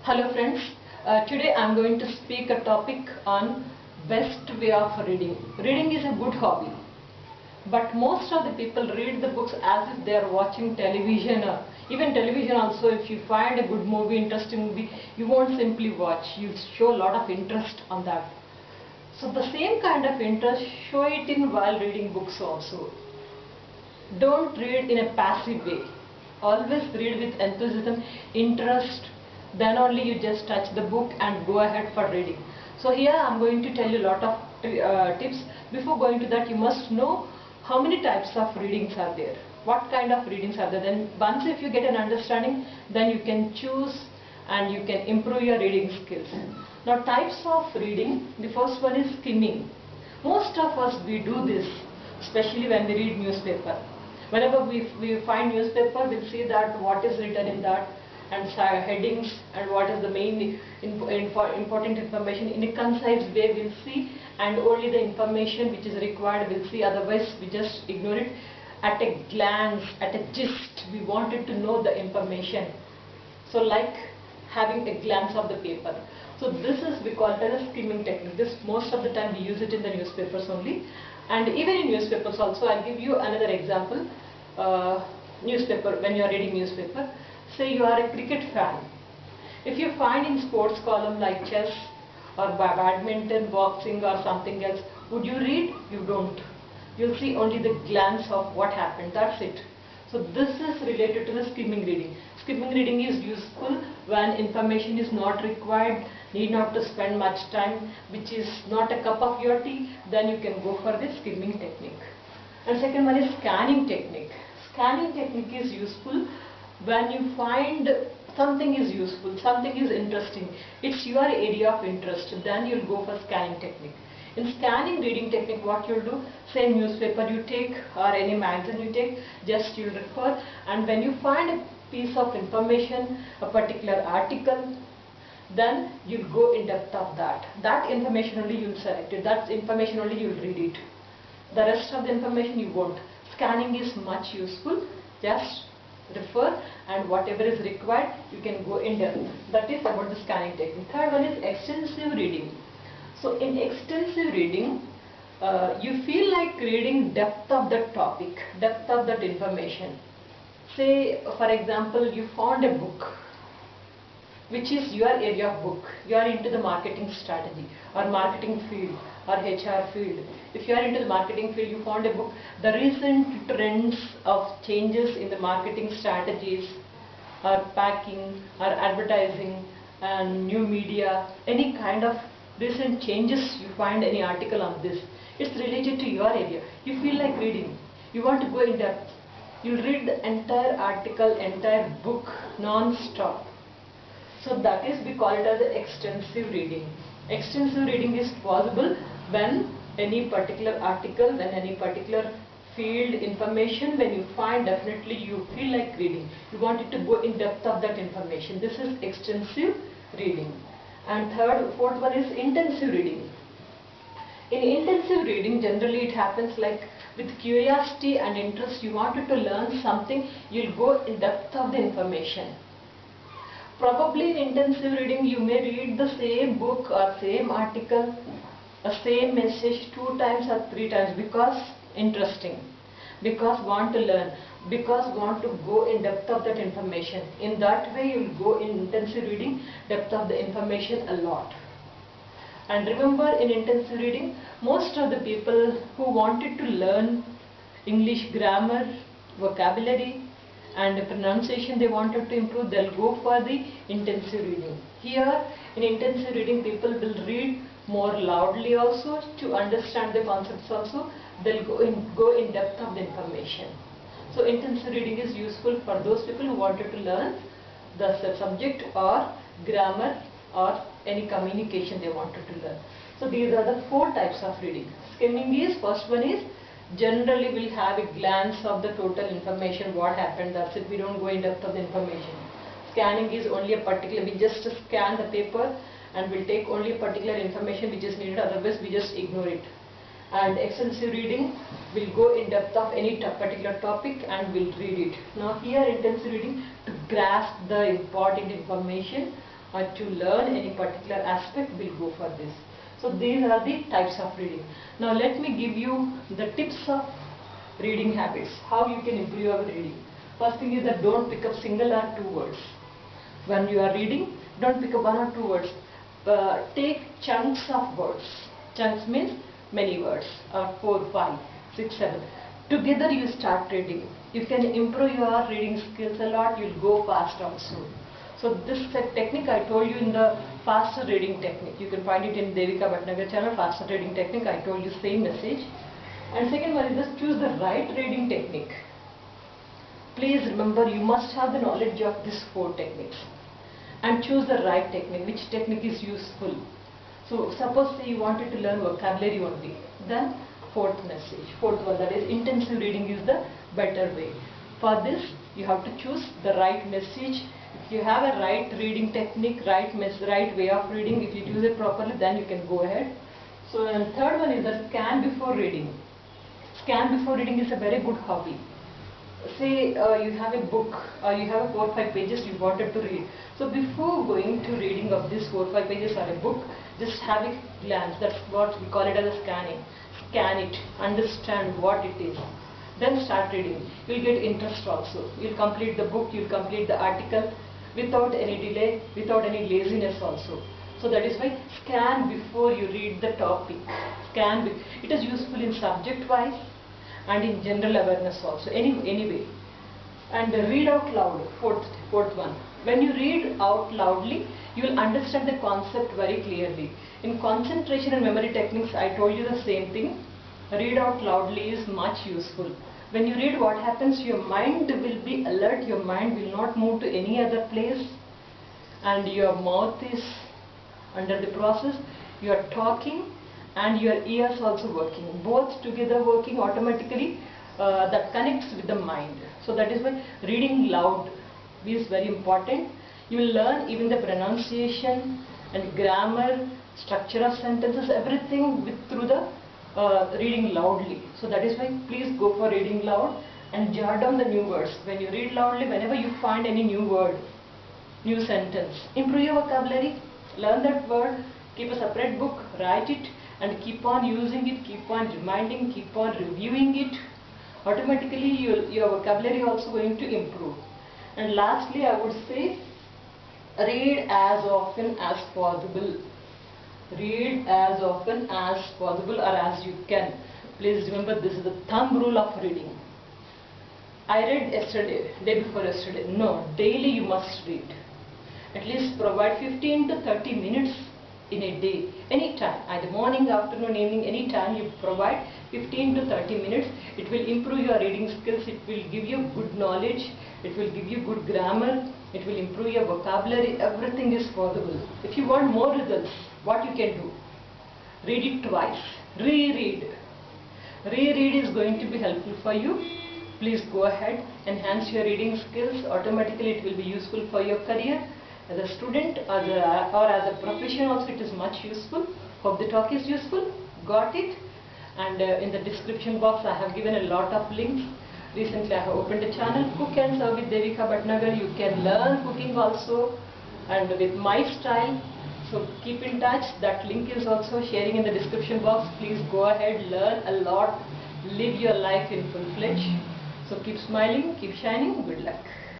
Hello friends, today I am going to speak a topic on best way of reading. Reading is a good hobby, but most of the people read the books as if they are watching television, or even television also. If you find a good movie, interesting movie, you won't simply watch, you show a lot of interest on that. So the same kind of interest, show it in while reading books also. Don't read in a passive way. Always read with enthusiasm, interest, then only you just touch the book and go ahead for reading. So here I am going to tell you a lot of tips. Before going to that, you must know how many types of readings are there, what kind of readings are there. Then once if you get an understanding, then you can choose and you can improve your reading skills. Now types of reading, the first one is skimming. Most of us we do this, especially when we read newspaper. Whenever we find newspaper, we'll see that what is written in that and headings and what is the main important information in a concise way we'll see, and only the information which is required we'll see, otherwise we just ignore it. At a glance, at a gist, we wanted to know the information. So like having a glance of the paper. So this is, we call it as a skimming technique. This most of the time we use it in the newspapers only, and even in newspapers also. I'll give you another example. Newspaper, when you are reading newspaper, say you are a cricket fan. If you find in sports column like chess or badminton, boxing or something else, would you read? You don't. You'll see only the glance of what happened, that's it. So this is related to the skimming reading. Skimming reading is useful when information is not required, need not to spend much time, which is not a cup of your tea, then you can go for the skimming technique. And second one is scanning technique. Scanning technique is useful when you find something is useful, something is interesting, it's your area of interest, then you'll go for scanning technique. In scanning reading technique, what you'll do, say newspaper you take or any magazine you take, just you'll refer, and when you find a piece of information, a particular article, then you'll go in depth of that. That information only you'll select it, that information only you'll read it. The rest of the information you won't. Scanning is much useful, just refer and whatever is required you can go in depth. That is about the scanning technique. Third one is extensive reading. So in extensive reading, you feel like reading depth of that topic, depth of that information. Say for example, you found a book which is your area of book. You are into the marketing strategy or marketing field or HR field. If you are into the marketing field, you found a book, the recent trends of changes in the marketing strategies or packing or advertising and new media, any kind of recent changes, you find any article on this. It's related to your area. You feel like reading. You want to go in depth. You read the entire article, entire book non-stop. So that is, we call it as extensive reading. Extensive reading is possible when any particular article, when any particular field information, when you find, definitely you feel like reading. You want it to go in depth of that information. This is extensive reading. And fourth one is intensive reading. In intensive reading, generally it happens like with curiosity and interest, you wanted to learn something, you'll go in depth of the information. Probably in intensive reading you may read the same book or same article, a same message 2 times or 3 times because interesting, because want to learn, because want to go in depth of that information. In that way you will go in intensive reading, depth of the information a lot. And remember, in intensive reading, most of the people who wanted to learn English grammar, vocabulary and pronunciation, they wanted to improve, they'll go for the intensive reading. Here in intensive reading, people will read more loudly also to understand the concepts also. They'll go in depth of the information. So intensive reading is useful for those people who wanted to learn the subject or grammar or any communication they wanted to learn. So these are the 4 types of reading. Skimming is, first one is, generally we'll have a glance of the total information, what happened, that's it, we don't go in depth of the information. Scanning is only a particular, we just scan the paper and we'll take only a particular information which is needed, otherwise we just ignore it. And extensive reading will go in depth of any particular topic and we'll read it. Now here intensive reading, to grasp the important information, or to learn any particular aspect, will go for this. So these are the types of reading. Now let me give you the tips of reading habits, how you can improve your reading. First thing is that don't pick up single or two words. When you are reading, don't pick up one or two words. Take chunks of words. Chunks means many words, 4, 5, 6, 7. Together you start reading. You can improve your reading skills a lot, you'll go fast also. So this technique I told you in the faster reading technique. You can find it in Devika Bhatnagar channel, faster reading technique. I told you same message. And second one is just choose the right reading technique. Please remember, you must have the knowledge of these 4 techniques. And choose the right technique, which technique is useful. So suppose say you wanted to learn vocabulary only, then fourth one, that is intensive reading is the better way. For this you have to choose the right message. If you have a right reading technique, right way of reading, if you use it properly, then you can go ahead. So and third one is the scan before reading. Scan before reading is a very good hobby. Say you have a book, you have 4 or 5 pages you wanted to read. So before going to reading of this 4 or 5 pages or a book, just have a glance. That's what we call it as a scanning. Scan it, understand what it is. Then start reading. You will get interest also. You will complete the book, you will complete the article without any delay, without any laziness also. So that is why scan before you read the topic. It is useful in subject wise and in general awareness also, anyway. And read out loud, fourth one. When you read out loudly, you will understand the concept very clearly. In concentration and memory techniques, I told you the same thing. Read out loudly is much useful. When you read, what happens, your mind will be alert, your mind will not move to any other place, and your mouth is under the process, you are talking, and your ears also working, both together working automatically, that connects with the mind. So that is why reading loud is very important. You will learn even the pronunciation and grammar, structure of sentences, everything through the reading loudly. So that is why please go for reading loud and jot down the new words. When you read loudly, whenever you find any new word, new sentence, improve your vocabulary, learn that word, keep a separate book, write it, and keep on using it, keep on reminding, keep on reviewing it. Automatically your vocabulary also going to improve. And lastly, I would say, read as often as possible. Read as often as possible or as you can. Please remember, this is the thumb rule of reading. I read yesterday, day before yesterday. No, daily you must read. At least provide 15 to 30 minutes in a day, anytime, either morning, afternoon, evening, anytime you provide 15 to 30 minutes. It will improve your reading skills, it will give you good knowledge, it will give you good grammar, it will improve your vocabulary, everything is possible. If you want more results, what you can do? Read it twice, reread. Reread is going to be helpful for you. Please go ahead, enhance your reading skills, automatically it will be useful for your career. As a student or as a profession also it is much useful. Hope the talk is useful. Got it? And in the description box I have given a lot of links. Recently I have opened a channel, Cook and Serve with Devika Bhatnagar. You can learn cooking also and with my style. So keep in touch. That link is also sharing in the description box. Please go ahead, learn a lot, live your life in full-fledged. So keep smiling, keep shining. Good luck.